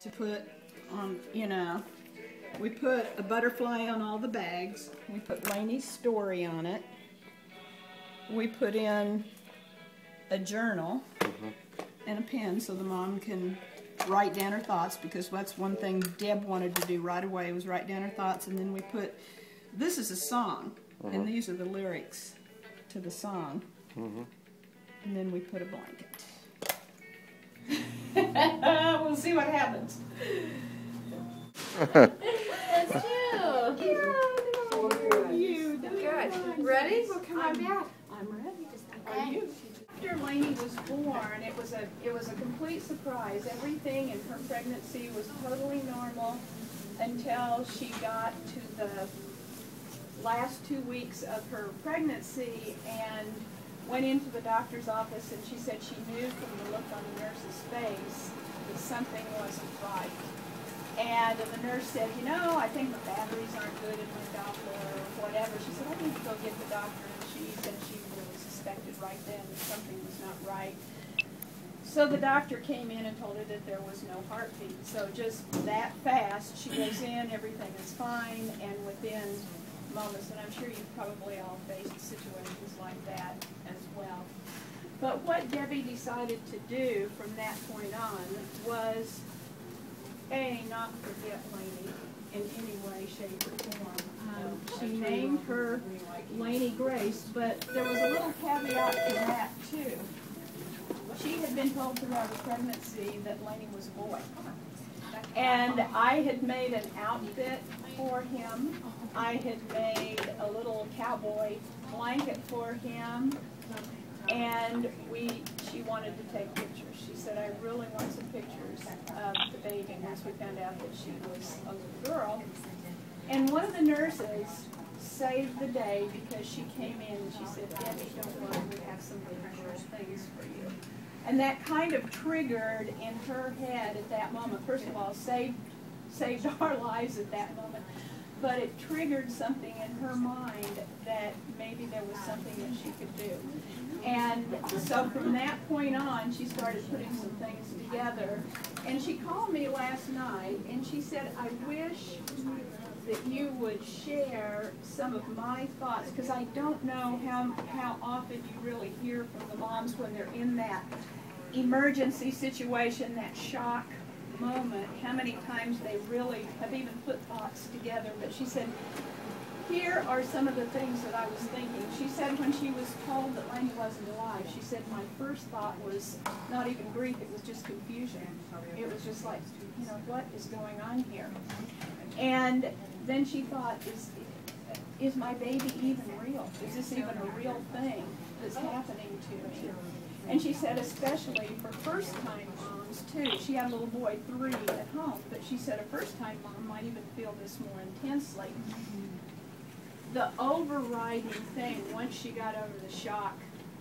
To put on, we put a butterfly on all the bags. We put Layne's story on it. We put in a journal and a pen so the mom can write down her thoughts, because that's one thing Deb wanted to do right away, was write down her thoughts. And then we put, this is a song, and these are the lyrics to the song. And then we put a blanket. We'll see what happens. That's cute. Good. Ready? Well, come on back. I'm ready. Are you? After Layne was born, it was a complete surprise. Everything in her pregnancy was totally normal until she got to the last 2 weeks of her pregnancy and went into the doctor's office, and she said she knew from the look on the nurse's face that something wasn't right. And the nurse said, I think the batteries aren't good in my Doppler or whatever. She said, I need to go get the doctor. And she said she really suspected right then that something was not right. So the doctor came in and told her that there was no heartbeat. So just that fast, she goes in, everything is fine, and within moments, and I'm sure you've probably all faced situations like that as well. But what Debbie decided to do from that point on was, not forget Layne in any way, shape, or form. She named her Layne Grace, but there was a little caveat to that, too. She had been told throughout the pregnancy that Layne was a boy. And I had made an outfit for him. I had made a little cowboy blanket for him. And she wanted to take pictures. She said, I really want some pictures of the baby, once we found out that she was a little girl. And one of the nurses saved the day because she came in and she said, Debbie, don't worry, we have some little things for you. And that kind of triggered in her head at that moment, first of all, saved our lives at that moment, but it triggered something in her mind that maybe there was something that she could do. And so from that point on, she started putting some things together. And she called me last night, and she said, I wish that you would share some of my thoughts, because I don't know how often you really hear from the moms when they're in that emergency situation, that shock moment, how many times they really have even put thoughts together. But she said, here are some of the things that I was thinking. She said when she was told that Layne wasn't alive, she said, my first thought was not even grief, it was just confusion. It was just like, what is going on here? And then she thought, is my baby even real? Is this even a real thing that's happening to me? And she said, especially for first-time moms, too. She had a little boy, 3, at home, but she said a first-time mom might even feel this more intensely. The overriding thing, once she got over the shock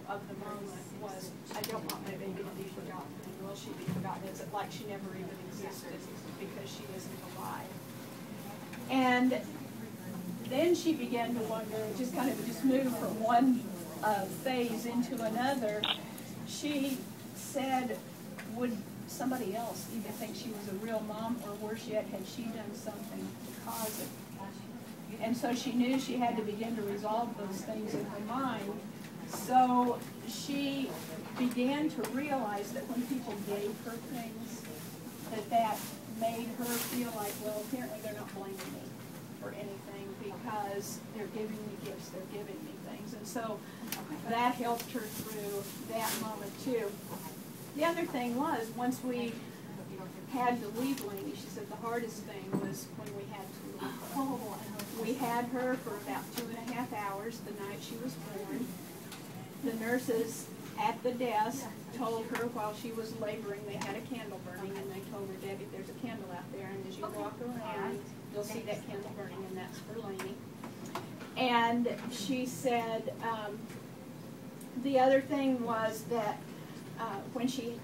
of the moment, was, I don't want my baby to be forgotten. And will she be forgotten? Is it like she never even existed because she isn't alive? And then she began to wonder, just moved from one phase into another. She said, would somebody else even think she was a real mom, or worse yet, had she done something to cause it? And so she knew she had to begin to resolve those things in her mind. So she began to realize that when people gave her things, that made her feel like, well, apparently they're not blaming me for anything because they're giving me gifts, they're giving me things. And so that helped her through that moment, too. The other thing was, once we had to leave Layne, she said the hardest thing was when we had to leave her. We had her for about 2.5 hours the night she was born. The nurses at the desk told her while she was laboring, they had a candle burning, and they told her, Debbie, there's a candle out there, and as you walk around, you'll see that candle burning, and that's for Layne. And she said the other thing was that when she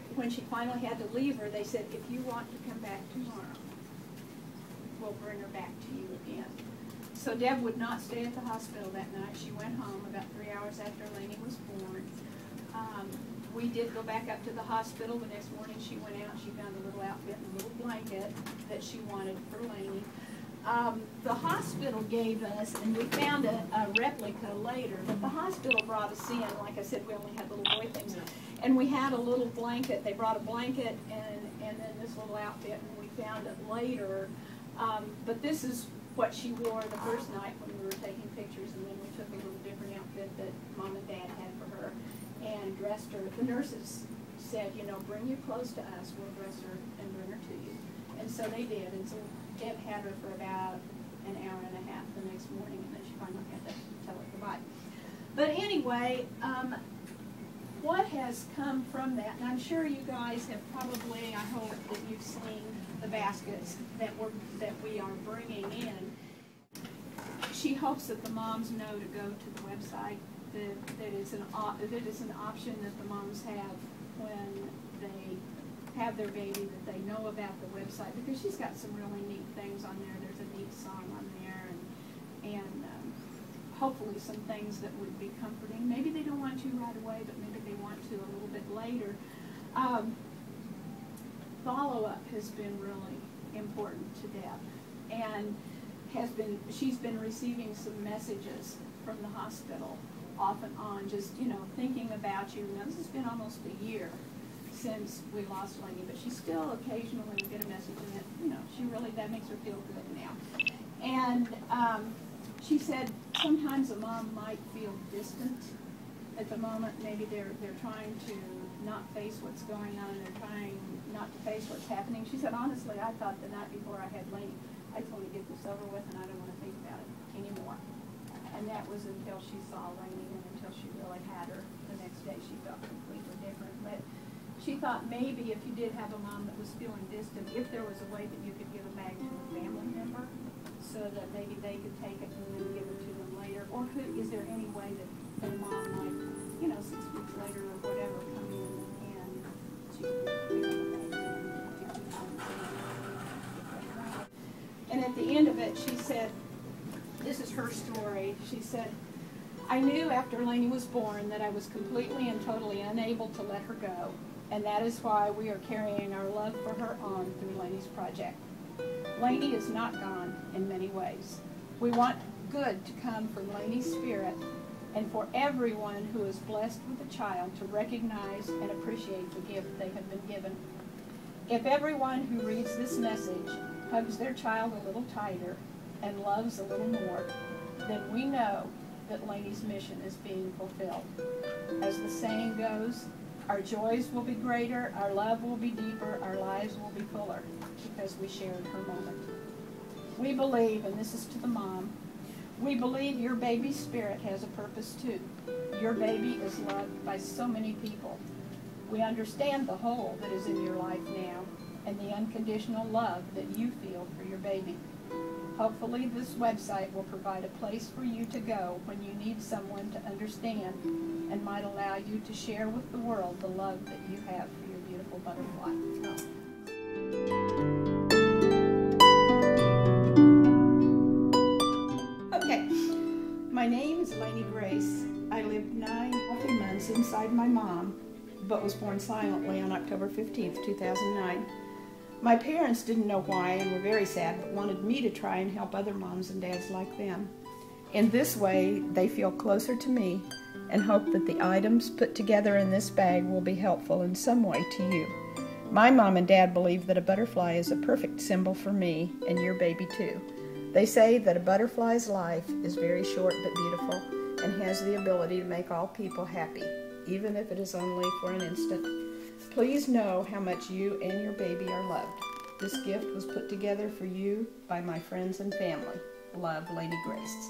finally had to leave her, they said, if you want to come back tomorrow, we'll bring her back to you again. So Deb would not stay at the hospital that night. She went home about 3 hours after Layne was born. we did go back up to the hospital. The next morning she went out, she found a little outfit and a little blanket that she wanted for Layne. The hospital gave us, and we found a replica later, but the hospital brought us in. Like I said, we only had little boy things. And we had a little blanket. They brought a blanket and then this little outfit, and we found it later. But this is what she wore the first night when we were taking pictures, and then we took a little different outfit that Mom and Dad had for her and dressed her. The nurses said, you know, bring your clothes to us, we'll dress her and bring her to you. And so they did, and so Deb had her for about an hour and a half the next morning, and then she finally had to tell her goodbye. But anyway, what has come from that, and I'm sure you guys have probably, I hope that you've seen the baskets that we are bringing in. She hopes that the moms know to go to the website, that it's an option that the moms have when they have their baby, that they know about the website, because she's got some really neat things on there. There's a neat song on there, and hopefully some things that would be comforting. Maybe they don't want to right away, but maybe they want to a little bit later. Follow-up has been really important to Deb, and she's been receiving some messages from the hospital off and on, just, you know, thinking about you. Now, this has been almost a year since we lost Layne, but she still occasionally will get a message, and you know, that makes her feel good now. And she said sometimes a mom might feel distant at the moment. Maybe they're trying to not face what's going on, and they're trying not to face what's happening. She said, honestly, I thought the night before I had Layne, I just want to get this over with, and I don't want to think about it anymore. And that was until she saw Layne, and until she really had her the next day. She felt completely different. But she thought maybe if you did have a mom that was feeling distant, if there was a way that you could give a bag to a family member, so that maybe they could take it and then give it to them later. Or is there any way that a mom might, you know, 6 weeks later or whatever, come in and she could pick up a bag and at the end of it, she said, this is her story, she said, I knew after Layne was born that I was completely and totally unable to let her go, and that is why we are carrying our love for her on through Layne's project. Layne is not gone in many ways. We want good to come from Layne's spirit, and for everyone who is blessed with a child to recognize and appreciate the gift they have been given. If everyone who reads this message hugs their child a little tighter and loves a little more, then we know that Layne's mission is being fulfilled. As the saying goes, our joys will be greater, our love will be deeper, our lives will be fuller, because we shared her moment. We believe, and this is to the mom, we believe your baby's spirit has a purpose too. Your baby is loved by so many people. We understand the hole that is in your life now and the unconditional love that you feel for your baby. Hopefully this website will provide a place for you to go when you need someone to understand, and might allow you to share with the world the love that you have for your beautiful butterfly. Okay, my name is Layne Grace. I lived 9 healthy months inside my mom, but was born silently on October 15th, 2009. My parents didn't know why and were very sad, but wanted me to try and help other moms and dads like them. In this way, they feel closer to me and hope that the items put together in this bag will be helpful in some way to you. My mom and dad believe that a butterfly is a perfect symbol for me and your baby too. They say that a butterfly's life is very short but beautiful and has the ability to make all people happy, even if it is only for an instant. Please know how much you and your baby are loved. This gift was put together for you by my friends and family. Love, Layne Grace.